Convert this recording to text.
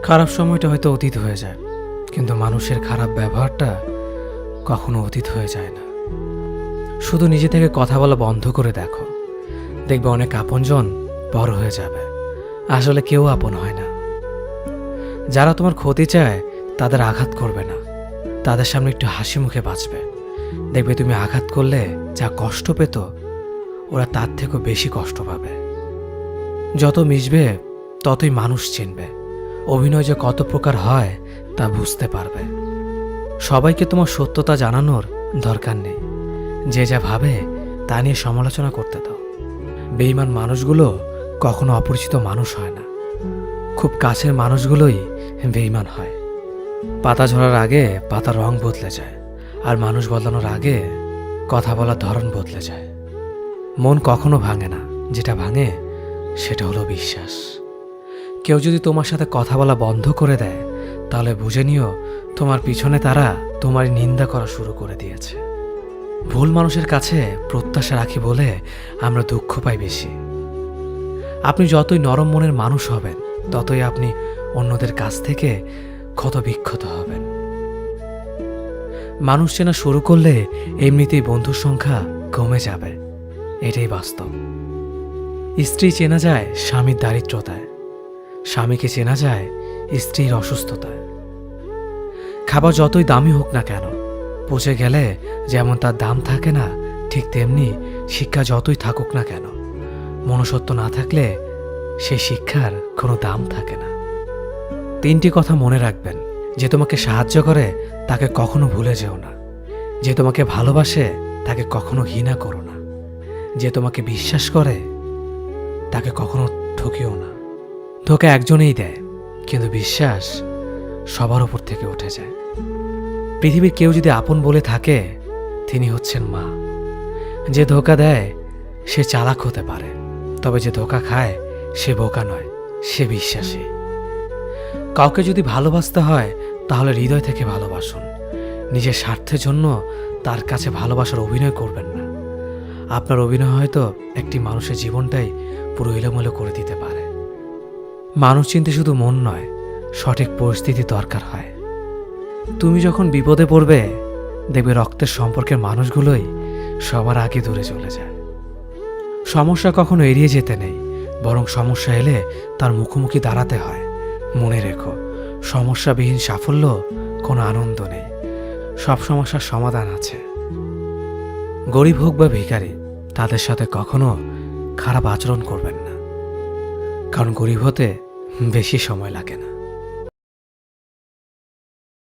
খারাপ সময়টা হয়তো অতীত হয়ে যায়, কিন্তু মানুষের খারাপ ব্যবহারটা কখনো অতীত হয়ে যায় না। শুধু নিজে থেকে কথা বলা বন্ধ করে দেখো, দেখবে অনেক আপনজন বড় হয়ে যাবে। আসলে কেউ আপন হয় না। যারা তোমার ক্ষতি চায় তাদের আঘাত করবে না, তাদের সামনে একটু হাসি মুখে বাঁচবে। দেখবে তুমি আঘাত করলে যা কষ্ট পেত, ওরা তার থেকেও বেশি কষ্ট পাবে। যত মিশবে ততই মানুষ চিনবে। অভিনয় যে কত প্রকার হয় তা বুঝতে পারবে। সবাইকে তোমার সত্যতা জানানোর দরকার নেই। যে যা ভাবে তা নিয়ে সমালোচনা করতে দাও। বেঈমান মানুষগুলো কখনো অপরিচিত মানুষ হয় না, খুব কাছের মানুষগুলোই বেঈমান হয়। পাতা ঝরার আগে পাতার রং বদলে যায়, আর মানুষ বদলানোর আগে কথা বলার ধরন বদলে যায়। মন কখনো ভাঙে না, যেটা ভাঙে সেটা হলো বিশ্বাস। কেউ যদি তোমার সাথে কথা বলা বন্ধ করে দেয়, তাহলে বুঝে নিও তোমার পিছনে তারা তোমার নিন্দা করা শুরু করে দিয়েছে। ভুল মানুষের কাছে প্রত্যাশা রাখি বলে আমরা দুঃখ পাই বেশি। আপনি যতই নরম মনের মানুষ হবেন, ততই আপনি অন্যদের কাছ থেকে ক্ষত বিক্ষত হবেন। মানুষ চেনা শুরু করলে এমনিতেই বন্ধুর সংখ্যা কমে যাবে, এটাই বাস্তব। স্ত্রী চেনা যায় স্বামীর দারিদ্রতায়, স্বামীকে চেনা যায় স্ত্রীর অসুস্থতায়। খাবার যতই দামি হোক না কেন, পচে গেলে যেমন তার দাম থাকে না, ঠিক তেমনি শিক্ষা যতই থাকুক না কেন, মনুষ্যত্ব না থাকলে সেই শিক্ষার কোনো দাম থাকে না। 3টি কথা মনে রাখবেন: যে তোমাকে সাহায্য করে তাকে কখনো ভুলে যেও না, যে তোমাকে ভালোবাসে তাকে কখনো ঘৃণা করো না, যে তোমাকে বিশ্বাস করে তাকে কখনো ঠকিও না। ধোঁকা একজনেই দেয়, কিন্তু বিশ্বাস সবার উপর থেকে উঠে যায়। পৃথিবীর কেউ যদি আপন বলে থাকে, তিনি হচ্ছেন মা। যে ধোঁকা দেয় সে চালাক হতে পারে, তবে যে ধোঁকা খায় সে বোকা নয়, সে বিশ্বাসী। কাউকে যদি ভালোবাসতে হয় তাহলে হৃদয় থেকে ভালোবাসুন। নিজের স্বার্থের জন্য তার কাছে ভালোবাসার অভিনয় করবেন না। আপনার অভিনয় হয়তো একটি মানুষের জীবনটাই পুরো এলোমেলো করে দিতে পারে। মানুষ চিনতে শুধু মন নয়, সঠিক পরিস্থিতি দরকার হয়। তুমি যখন বিপদে পড়বে, দেখবে রক্তের সম্পর্কের মানুষগুলোই সবার আগে দূরে চলে যায়। সমস্যা কখনো এড়িয়ে যেতে নেই, বরং সমস্যা এলে তার মুখোমুখি দাঁড়াতে হয়। মনে রেখো, সমস্যাবিহীন সাফল্য কোনো আনন্দ নেই। সব সমস্যার সমাধান আছে। গরিব হোক বা ভিখারি, তাদের সাথে কখনো খারাপ আচরণ করবেন না, কারণ গরিব হতে বেশি সময় লাগে না।